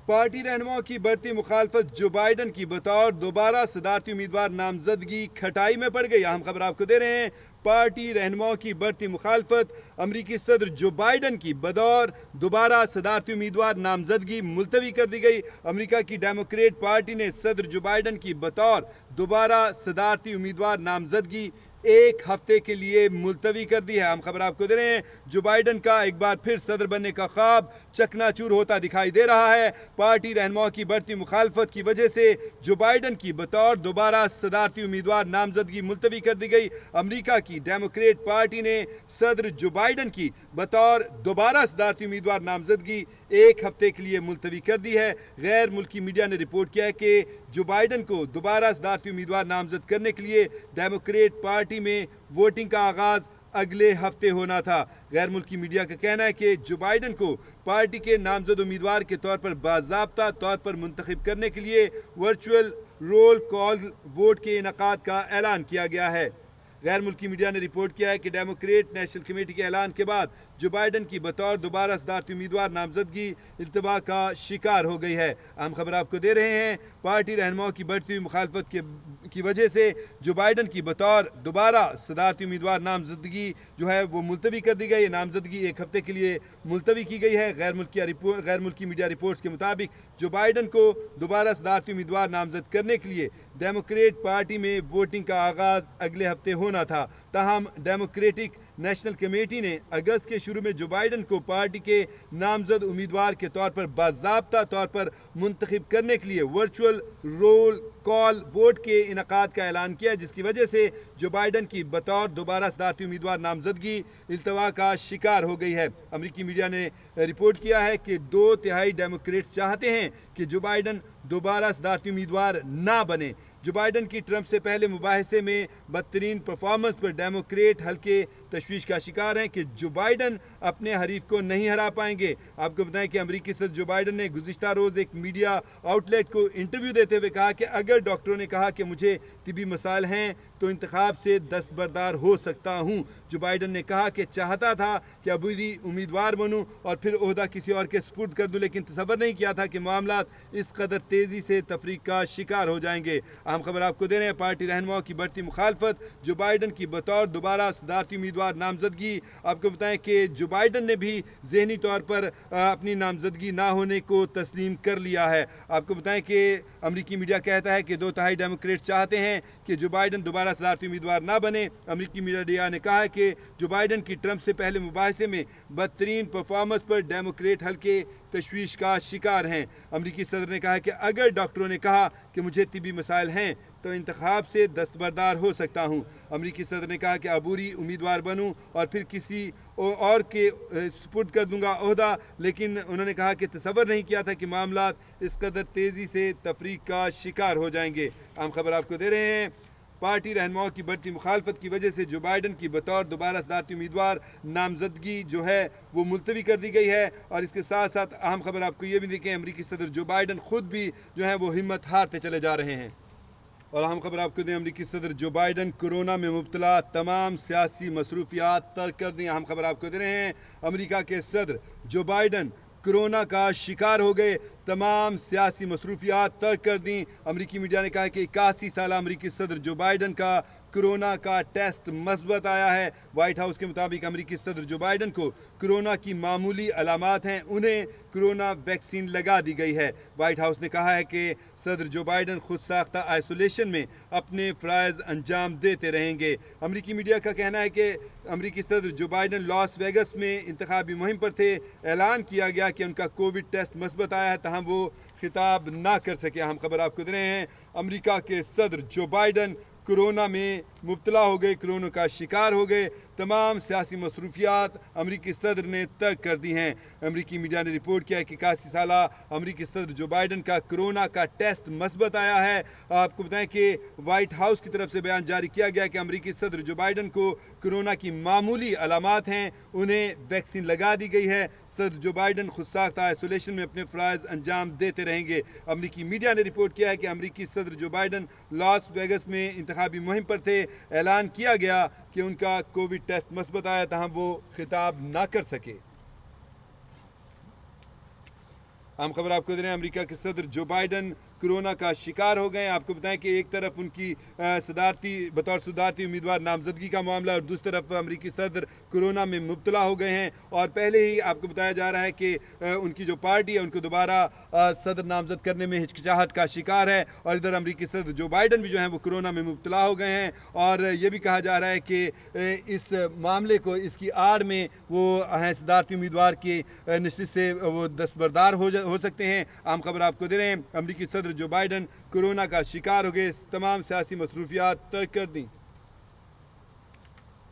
Party रहनुमाओं की बढ़ती मुखालफत जो बाइडन की बतौर दोबारा सदारती उम्मीदवार नामजदगी खटाई में पड़ गई। अहम खबर आपको दे रहे हैं, पार्टी रहनुमाओं की बढ़ती मुखालफत अमरीकी सदर जो बाइडन की बतौर दोबारा सदारती उम्मीदवार नामजदगी मुलतवी कर दी गई। अमरीका की डेमोक्रेट पार्टी ने सदर जो बाइडन की बतौर दोबारा सदारती उम्मीदवार नामजदगी एक हफ्ते के लिए मुलतवी कर दी है। हम खबर आपको दे रहे हैं, जो बाइडन का एक बार फिर सदर बनने का ख्वाब चकनाचूर होता दिखाई दे रहा है। पार्टी रहनुमाओं की बढ़ती मुखालफत की वजह से जो बाइडन की बतौर दोबारा सदारती उम्मीदवार नामजदगी मुलतवी कर दी गई। अमरीका की डेमोक्रेट पार्टी ने सदर जो बाइडन की बतौर दोबारा सदारती उम्मीदवार नामजदगी एक हफ्ते के लिए मुलतवी कर दी है। गैर मुल्की मीडिया ने रिपोर्ट किया है कि जो बाइडन को दोबारा सदारती उम्मीदवार नामजद करने के लिए डेमोक्रेट पार्टी में वोटिंग का आगाज अगले हफ्ते होना था। गैर मुल्की मीडिया का कहना है कि जो बाइडन को पार्टी के नामजद उम्मीदवार के तौर पर बाज़ाब्ता तौर पर मुंतखब करने के लिए वर्चुअल रोल कॉल वोट के इनकाद का ऐलान किया गया है। गैर मुल्की मीडिया ने रिपोर्ट किया है कि डेमोक्रेट नेशनल कमेटी के ऐलान के बाद जो बाइडन की बतौर दोबारा सदारती उम्मीदवार नामजदगी इल्तवा का शिकार हो गई है। अहम खबर आपको दे रहे हैं, पार्टी रहनुमाओं की बढ़ती हुई मुखालफत की वजह से जो बाइडन की बतौर दोबारा सदारती उम्मीदवार नामजदगी जो है वो मुलतवी कर दी गई। नामजदगी एक हफ्ते के लिए मुलतवी की गई है। गैर मुल्की मीडिया रिपोर्ट्स के मुताबिक जो बाइडन को दोबारा सदारती उम्मीदवार नामजद करने के लिए डेमोक्रेट पार्टी में वोटिंग का आगाज अगले हफ्ते होना था। ताहम डेमोक्रेटिक नेशनल कमेटी ने अगस्त के शुरू में जो बाइडन को पार्टी के नामजद उम्मीदवार के तौर पर बाज़ाब्ता तौर पर मुंतखब करने के लिए वर्चुअल रोल कॉल वोट के इनकाद का ऐलान किया, जिसकी वजह से जो बाइडन की बतौर दोबारा सदारती उम्मीदवार नामजदगी इल्तवा का शिकार हो गई है। अमरीकी मीडिया ने रिपोर्ट किया है कि 2/3 डेमोक्रेट्स चाहते हैं कि जो बाइडन दोबारा सदारती उम्मीदवार ना बने। जो बाइडन की ट्रंप से पहले मुबाहिसे में बदतरीन परफॉर्मेंस पर डेमोक्रेट हल्के तशवीश का शिकार हैं कि जो बाइडन अपने हरीफ को नहीं हरा पाएंगे। आपको बताएं कि अमरीकी सदर जो बाइडन ने गुज़िश्ता रोज़ एक मीडिया आउटलेट को इंटरव्यू देते हुए कहा कि अगर डॉक्टरों ने कहा कि मुझे तिबी मसाइल हैं तो इंतखाब से दस्तबरदार हो सकता हूँ। जो बाइडन ने कहा कि चाहता था कि अबूरी उम्मीदवार बनूँ और फिर ओहदा किसी और के सुपुर्द कर दूँ, लेकिन तसव्वुर नहीं किया था कि मामला इस कदर तेज़ी से तफरीक का शिकार हो जाएंगे। अहम खबर आपको दे रहे हैं, पार्टी रहनुमाओं की बढ़ती मुखालफत जो बाइडन की बतौर दोबारा सदारती उम्मीदवार नामजदगी। आपको बताएं कि जो बाइडन ने भी जहनी तौर पर अपनी नामजदगी ना होने को तस्लीम कर लिया है। आपको बताएं कि अमरीकी मीडिया कहता है कि 2/3 डेमोक्रेट चाहते हैं कि जो बाइडन दोबारा सदारती उम्मीदवार ना बने। अमरीकी मीडिया ने कहा है कि जो बाइडन की ट्रंप से पहले मुबाहिसे में बदतरीन परफॉर्मेंस पर डेमोक्रेट हल्के तशवीश का शिकार हैं। अमरीकी सदर ने कहा कि अगर डॉक्टरों ने कहा कि मुझे तिबी मसाइल हैं तो इंतखाब से दस्तबरदार हो सकता हूँ। अमरीकी सदर ने कहा कि अबूरी उम्मीदवार बनूँ और फिर किसी और के सुपुर्द कर दूंगा ओहदा, लेकिन उन्होंने कहा कि तसव्वुर नहीं किया था कि मामला इस कदर तेज़ी से तफरीक का शिकार हो जाएंगे। आम खबर आपको दे रहे हैं, पार्टी रहनुमाओं की बढ़ती मुखालफत की वजह से जो बाइडन की बतौर दोबारा सदारती उम्मीदवार नामजदगी जो है वो मुलतवी कर दी गई है। और इसके साथ साथ अहम खबर आपको ये भी देखें, अमरीकी सदर जो बाइडन खुद भी जो है वो हिम्मत हारते चले जा रहे हैं। और अहम खबर आपको दें, अमरीकी सदर जो बाइडन कोरोना में मुब्तला तमाम सियासी मसरूफियात तर्क कर दी। अहम खबर आपको दे रहे हैं, अमरीका के सदर जो बाइडन कोरोना का शिकार हो गए, तमाम सियासी मसरूफियात तर्क कर दी। अमरीकी मीडिया ने कहा कि 81 साल अमरीकी सदर जो बाइडन का कोरोना का टेस्ट मस्बत आया है। वाइट हाउस के मुताबिक अमरीकी सदर जो बाइडन को कोरोना की मामूली अलामात हैं, उन्हें कोरोना वैक्सीन लगा दी गई है। वाइट हाउस ने कहा है कि सदर जो बाइडन खुद साख्ता आइसोलेशन में अपने फ़राइज़ अंजाम देते रहेंगे। अमरीकी मीडिया का कहना है कि अमरीकी सदर जो बाइडन लॉस वेगस में इंतखाबी मुहिम पर थे। ऐलान किया गया कि उनका कोविड टेस्ट मस्बत आया है, तहम वो खिताब ना कर सके। हम खबर आपको दे रहे हैं, अमरीका के सदर जो बाइडन कोरोना में मुब्तला हो गए, कोरोना का शिकार हो गए। तमाम सियासी मसरूफियात अमरीकी सदर ने तर्क कर दी हैं। अमरीकी मीडिया ने रिपोर्ट किया है कि 81 साल अमरीकी सदर जो बाइडन का कोरोना का टेस्ट मस्बत आया है। आपको बताएं कि वाइट हाउस की तरफ से बयान जारी किया गया कि अमरीकी सदर जो बाइडन को कोरोना की मामूली अलामात हैं, उन्हें वैक्सीन लगा दी गई है। सदर जो बाइडन खुद साख्ता आइसोलेशन में अपने फ़राइज़ अंजाम देते रहेंगे। अमरीकी मीडिया ने रिपोर्ट किया है कि अमरीकी सदर जो बाइडन लॉस वेगस में इंतखाबी मुहिम पर थे। ऐलान किया गया कि उनका कोविड टेस्ट मस्बत आया था, वो खिताब ना कर सके। हम खबर आपको दे रहे हैं, अमेरिका के सदर जो बाइडन कोरोना का शिकार हो गए हैं। आपको बताएं कि एक तरफ उनकी बतौर सदारती उम्मीदवार नामजदगी का मामला और दूसरी तरफ अमेरिकी सदर कोरोना में मुब्तला हो गए हैं और पहले ही आपको बताया जा रहा है कि उनकी जो पार्टी है उनको दोबारा सदर नामजद करने में हिचकिचाहट का शिकार है और इधर अमेरिकी सदर जो बाइडन भी जो हैं वो कोरोना में मुब्तला हो गए हैं और ये भी कहा जा रहा है कि इस मामले को इसकी आड़ में वो हैं सदारती उम्मीदवार की नशिस्त से वो दस्तबरदार हो सकते हैं। आम खबर आपको दे रहे हैं, अमेरिकी सदर जो बाइडन कोरोना का शिकार हो गए, तमाम सियासी मसरूफियात तर्क कर दी।